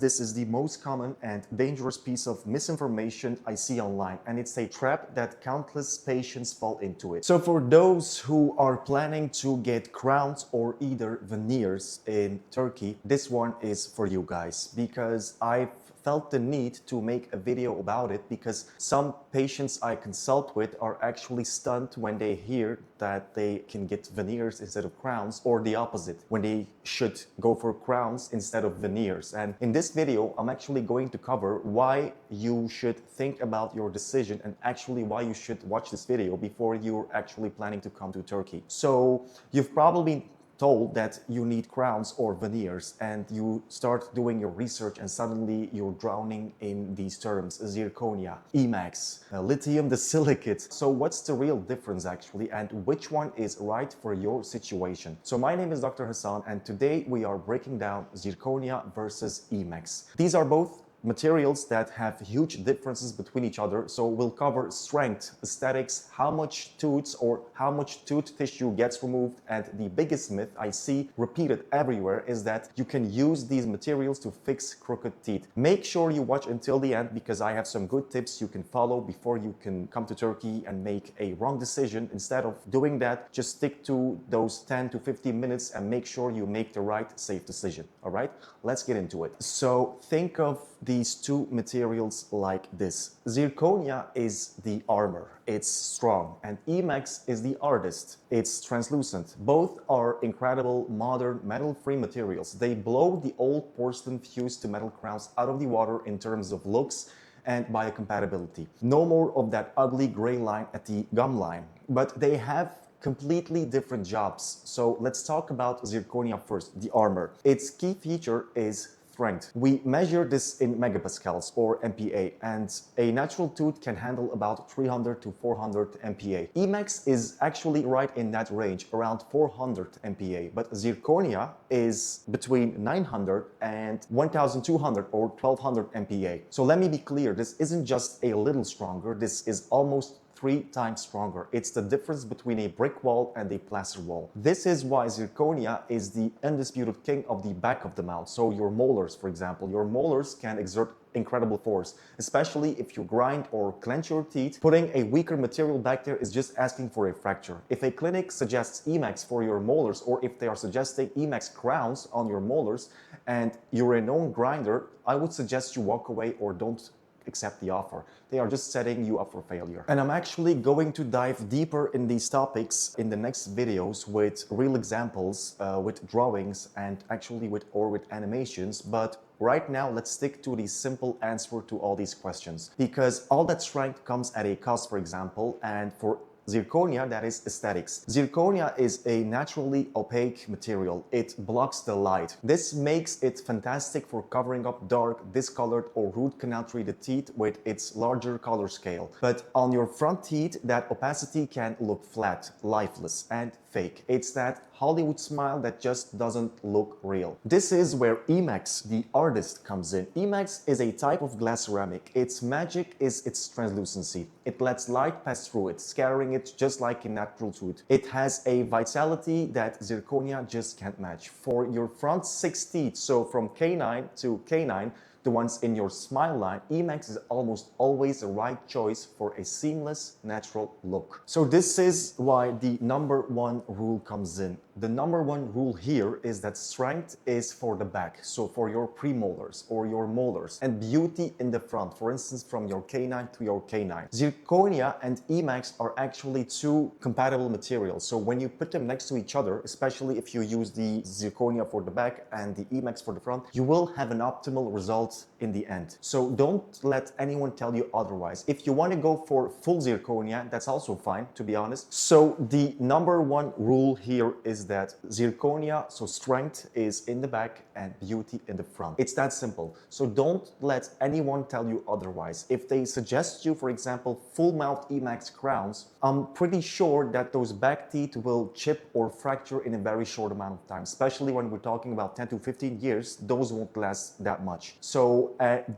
This is the most common and dangerous piece of misinformation I see online, and it's a trap that countless patients fall into it. So for those who are planning to get crowns or either veneers in Turkey, this one is for you guys, because I've felt the need to make a video about it because some patients I consult with are actually stunned when they hear that they can get veneers instead of crowns, or the opposite, when they should go for crowns instead of veneers. And in this video, I'm actually going to cover why you should think about your decision and actually why you should watch this video before you're actually planning to come to Turkey. So you've probably told that you need crowns or veneers, and you start doing your research and suddenly you're drowning in these terms: zirconia, eMax, lithium disilicate. So what's the real difference actually, and which one is right for your situation? So my name is Dr. Hassan, and today we are breaking down zirconia versus eMax. These are both materials that have huge differences between each other, so we'll cover strength, aesthetics, how much tooth or how much tooth tissue gets removed, and the biggest myth I see repeated everywhere is that you can use these materials to fix crooked teeth. Make sure you watch until the end because I have some good tips you can follow before you can come to Turkey and make a wrong decision. Instead of doing that, just stick to those 10 to 15 minutes and make sure you make the right, safe decision. All right, let's get into it. So think of these two materials like this. Zirconia is the armor, it's strong, and eMax is the artist, it's translucent. Both are incredible modern metal-free materials. They blow the old porcelain fused to metal crowns out of the water in terms of looks and biocompatibility. No more of that ugly gray line at the gum line, but they have completely different jobs. So let's talk about zirconia first, the armor. Its key feature is strength. We measure this in megapascals or MPa, and a natural tooth can handle about 300 to 400 MPa. eMax is actually right in that range, around 400 MPa, but zirconia is between 900 and 1200 or 1200 MPa. So let me be clear, this isn't just a little stronger, this is almost 3 times stronger. It's the difference between a brick wall and a plaster wall. This is why zirconia is the undisputed king of the back of the mouth. So your molars, for example, your molars can exert incredible force, especially if you grind or clench your teeth. Putting a weaker material back there is just asking for a fracture. If a clinic suggests eMax for your molars, or if they are suggesting eMax crowns on your molars and you're a known grinder, I would suggest you walk away or don't accept the offer. They are just setting you up for failure. And I'm actually going to dive deeper in these topics in the next videos with real examples, with drawings, and actually with animations. But right now, let's stick to the simple answer to all these questions, because all that strength comes at a cost, for example, and for zirconia, that is aesthetics. Zirconia is a naturally opaque material. It blocks the light. This makes it fantastic for covering up dark, discolored, or root canal treated teeth with its larger color scale. But on your front teeth, that opacity can look flat, lifeless, and fake. It's that Hollywood smile that just doesn't look real. This is where eMax, the artist, comes in. eMax is a type of glass ceramic. Its magic is its translucency. It lets light pass through it, scattering it just like a natural tooth. It has a vitality that zirconia just can't match. For your front 6 teeth, so from canine to canine, the ones in your smile line, eMax is almost always the right choice for a seamless, natural look. So this is why the #1 rule comes in. The #1 rule here is that strength is for the back, so for your premolars or your molars, and beauty in the front, for instance, from your canine to your canine. Zirconia and eMax are actually 2 compatible materials, so when you put them next to each other, especially if you use the zirconia for the back and the eMax for the front, you will have an optimal result in the end. So don't let anyone tell you otherwise. If you want to go for full zirconia, that's also fine, to be honest. So the #1 rule here is that zirconia, so strength, is in the back and beauty in the front. It's that simple. So don't let anyone tell you otherwise. If they suggest you, for example, full mouth eMax crowns, I'm pretty sure that those back teeth will chip or fracture in a very short amount of time, especially when we're talking about 10 to 15 years. Those won't last that much. So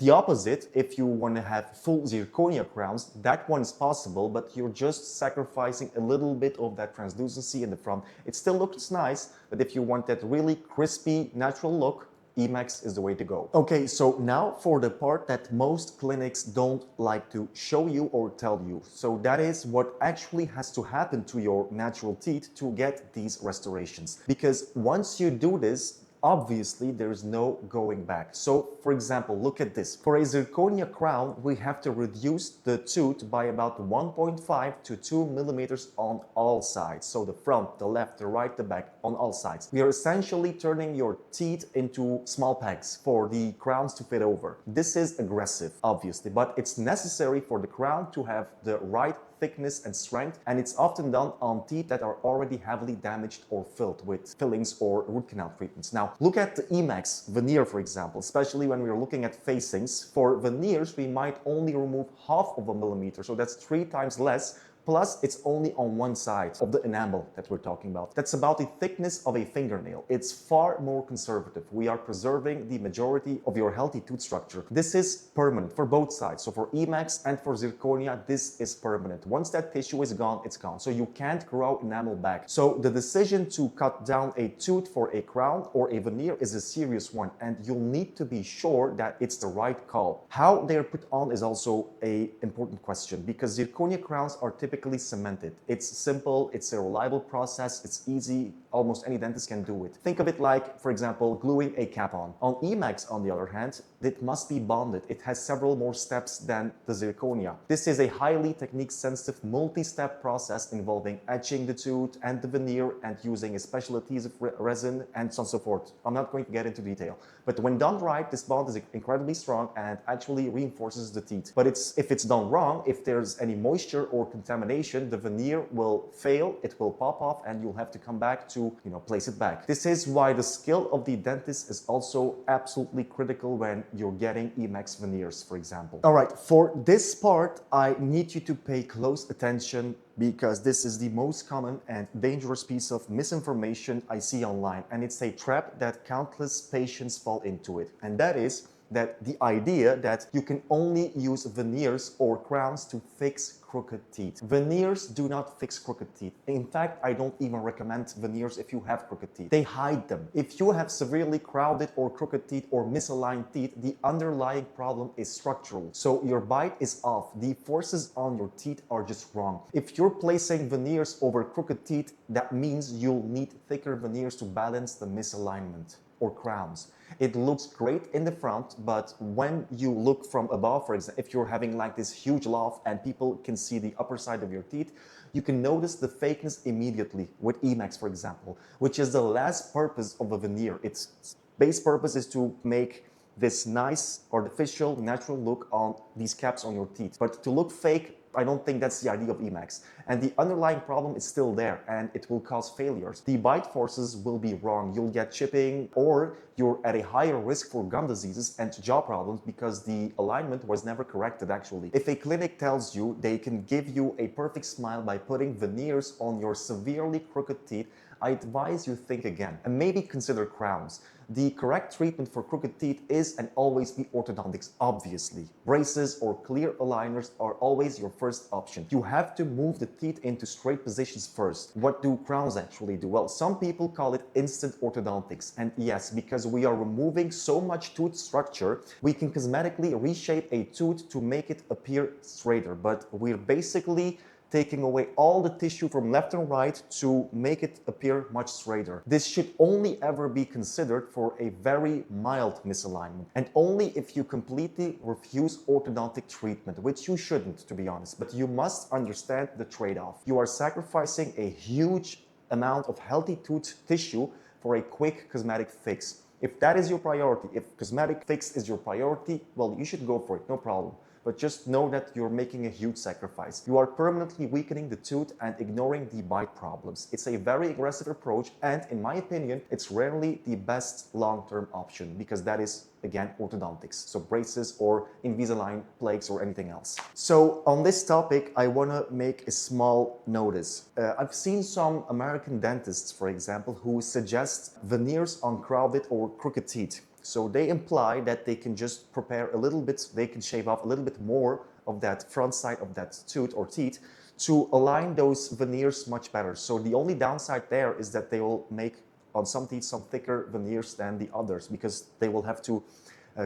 the opposite, if you want to have full zirconia crowns, that one is possible, but you're just sacrificing a little bit of that translucency in the front. It still looks nice, but if you want that really crispy, natural look, eMax is the way to go. Okay, so now for the part that most clinics don't like to show you or tell you. So that is what actually has to happen to your natural teeth to get these restorations. Because once you do this, obviously there is no going back. So for example, look at this. For a zirconia crown, we have to reduce the tooth by about 1.5 to 2 millimeters on all sides. So the front, the left, the right, the back, on all sides. We are essentially turning your teeth into small pegs for the crowns to fit over. This is aggressive, obviously, but it's necessary for the crown to have the right thickness and strength, and it's often done on teeth that are already heavily damaged or filled with fillings or root canal treatments. Now, look at the eMax veneer, for example, especially when we're looking at facings. For veneers, we might only remove half of a millimeter, so that's 3 times less. Plus, it's only on one side of the enamel that we're talking about. That's about the thickness of a fingernail. It's far more conservative. We are preserving the majority of your healthy tooth structure. This is permanent for both sides. So for eMax and for zirconia, this is permanent. Once that tissue is gone, it's gone. So you can't grow enamel back. So the decision to cut down a tooth for a crown or a veneer is a serious one, and you'll need to be sure that it's the right call. How they're put on is also an important question, because zirconia crowns are typically cemented. It's simple, it's a reliable process, it's easy, almost any dentist can do it. Think of it like, for example, gluing a cap on. On eMax, on the other hand, it must be bonded. It has several more steps than the zirconia. This is a highly technique-sensitive, multi-step process involving etching the tooth and the veneer and using a special adhesive resin and so on and so forth. I'm not going to get into detail. But when done right, this bond is incredibly strong and actually reinforces the teeth. But if it's done wrong, if there's any moisture or contamination, the veneer will fail, it will pop off, and you'll have to come back to, place it back. This is why the skill of the dentist is also absolutely critical when you're getting eMax veneers, for example. All right, for this part, I need you to pay close attention, because this is the most common and dangerous piece of misinformation I see online, and it's a trap that countless patients fall into it. And that is that the idea that you can only use veneers or crowns to fix crooked teeth. Veneers do not fix crooked teeth. In fact, I don't even recommend veneers if you have crooked teeth. They hide them. If you have severely crowded or crooked teeth or misaligned teeth, the underlying problem is structural. So your bite is off. The forces on your teeth are just wrong. If you're placing veneers over crooked teeth, that means you'll need thicker veneers to balance the misalignment, or crowns. It looks great in the front, but when you look from above, for example, if you're having like this huge loft and people can see the upper side of your teeth, you can notice the fakeness immediately with eMax, for example, which is the last purpose of a veneer. Its base purpose is to make this nice, artificial, natural look on these caps on your teeth. But to look fake, I don't think that's the idea of eMax. And the underlying problem is still there, and it will cause failures. The bite forces will be wrong. You'll get chipping, or you're at a higher risk for gum diseases and jaw problems because the alignment was never corrected, actually. If a clinic tells you they can give you a perfect smile by putting veneers on your severely crooked teeth, I advise you think again and maybe consider crowns. The correct treatment for crooked teeth is and always be orthodontics, obviously. Braces or clear aligners are always your first option. You have to move the teeth into straight positions first. What do crowns actually do? Well, some people call it instant orthodontics. And yes, because we are removing so much tooth structure, we can cosmetically reshape a tooth to make it appear straighter. But we're basically taking away all the tissue from left and right to make it appear much straighter. This should only ever be considered for a very mild misalignment, and only if you completely refuse orthodontic treatment, which you shouldn't, to be honest, but you must understand the trade-off. You are sacrificing a huge amount of healthy tooth tissue for a quick cosmetic fix. If that is your priority, if cosmetic fix is your priority, well, you should go for it, no problem. But just know that you're making a huge sacrifice. You are permanently weakening the tooth and ignoring the bite problems. It's a very aggressive approach, and in my opinion, it's rarely the best long-term option, because that is, again, orthodontics. So braces or Invisalign plaques or anything else. So on this topic, I want to make a small notice. I've seen some American dentists, for example, who suggest veneers on crowded or crooked teeth. So they imply that they can just prepare a little bit, they can shave off a little bit more of that front side of that tooth or teeth to align those veneers much better. So the only downside there is that they will make on some teeth some thicker veneers than the others because they will have to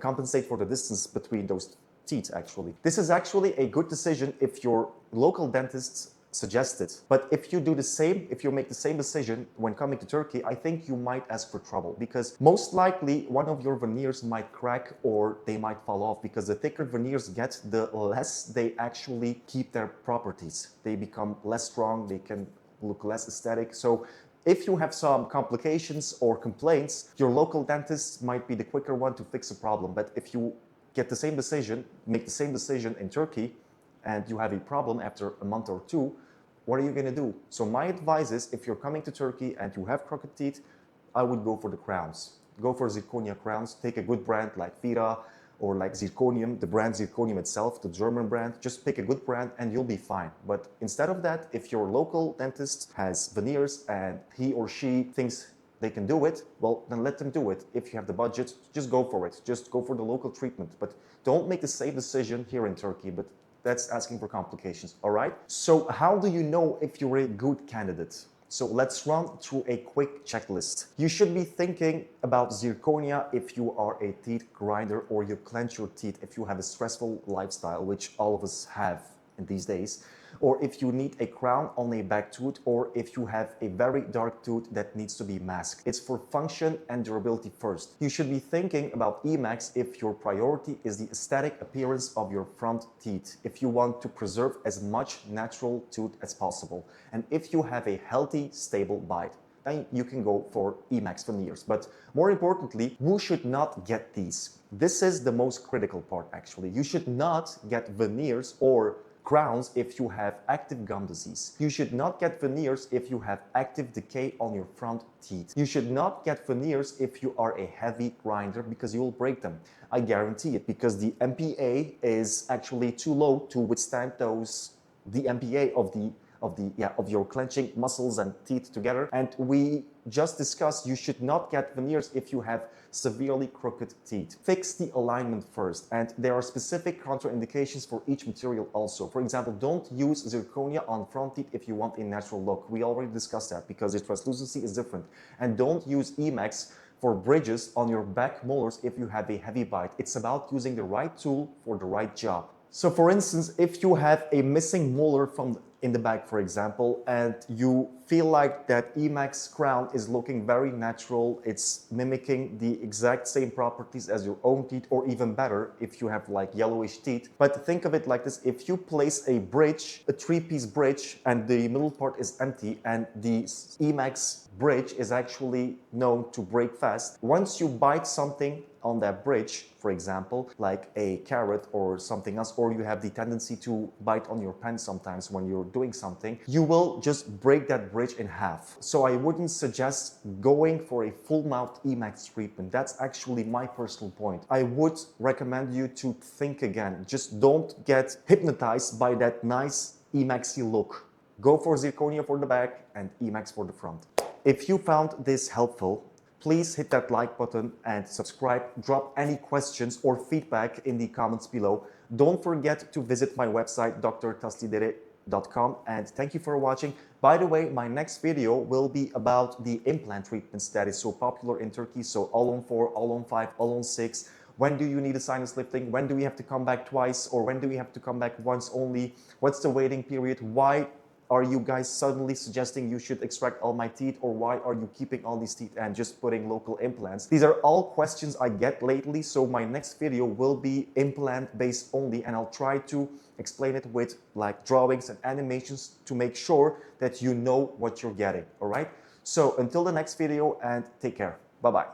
compensate for the distance between those teeth actually. This is actually a good decision if your local dentist suggests it. But if you do the same, if you make the same decision when coming to Turkey, I think you might ask for trouble because most likely one of your veneers might crack or they might fall off because the thicker veneers get, the less they actually keep their properties. They become less strong, they can look less aesthetic. So if you have some complications or complaints, your local dentist might be the quicker one to fix a problem. But if you get the same decision, make the same decision in Turkey, and you have a problem after a month or two, what are you going to do? So my advice is, if you're coming to Turkey and you have crooked teeth, I would go for the crowns. Go for Zirconia crowns. Take a good brand like Vira or like Zirconium, the brand Zirconium itself, the German brand. Just pick a good brand and you'll be fine. But instead of that, if your local dentist has veneers and he or she thinks they can do it, well, then let them do it. If you have the budget, just go for it. Just go for the local treatment. But don't make the same decision here in Turkey. But that's asking for complications, all right? So how do you know if you're a good candidate? So let's run through a quick checklist. You should be thinking about zirconia if you are a teeth grinder or you clench your teeth if you have a stressful lifestyle, which all of us have in these days, or if you need a crown on a back tooth, or if you have a very dark tooth that needs to be masked. It's for function and durability first. You should be thinking about eMax if your priority is the aesthetic appearance of your front teeth, if you want to preserve as much natural tooth as possible, and if you have a healthy, stable bite. Then you can go for eMax veneers. But more importantly, who should not get these? This is the most critical part actually. You should not get veneers or crowns if you have active gum disease. You should not get veneers if you have active decay on your front teeth. You should not get veneers if you are a heavy grinder because you will break them. I guarantee it, because the MPa is actually too low to withstand the MPa of your clenching muscles and teeth together. And we just discussed you should not get veneers if you have severely crooked teeth. Fix the alignment first, and there are specific contraindications for each material also. For example, don't use zirconia on front teeth if you want a natural look. We already discussed that because the translucency is different. And don't use eMax for bridges on your back molars if you have a heavy bite. It's about using the right tool for the right job. So for instance, if you have a missing molar in the back, for example, and you feel like that eMax crown is looking very natural, it's mimicking the exact same properties as your own teeth, or even better if you have like yellowish teeth. But think of it like this: if you place a bridge, a three-piece bridge, and the middle part is empty, and the eMax bridge is actually known to break fast, once you bite something on that bridge, for example, like a carrot or something else, or you have the tendency to bite on your pen sometimes when you're doing something, you will just break that bridge in half. So I wouldn't suggest going for a full mouth eMax treatment. That's actually my personal point. I would recommend you to think again. Just don't get hypnotized by that nice eMaxy look. Go for zirconia for the back and eMax for the front. If you found this helpful, please hit that like button and subscribe. Drop any questions or feedback in the comments below. Don't forget to visit my website, drtaslidere.com, and thank you for watching. By the way, my next video will be about the implant treatments that is so popular in Turkey. So all on 4, all on 5, all on 6. When do you need a sinus lifting? When do we have to come back twice? Or when do we have to come back once only? What's the waiting period? Why are you guys suddenly suggesting you should extract all my teeth, or why are you keeping all these teeth and just putting local implants? These are all questions I get lately, so my next video will be implant based only, and I'll try to explain it with like drawings and animations to make sure that you know what you're getting, all right? So until the next video, and take care. Bye-bye.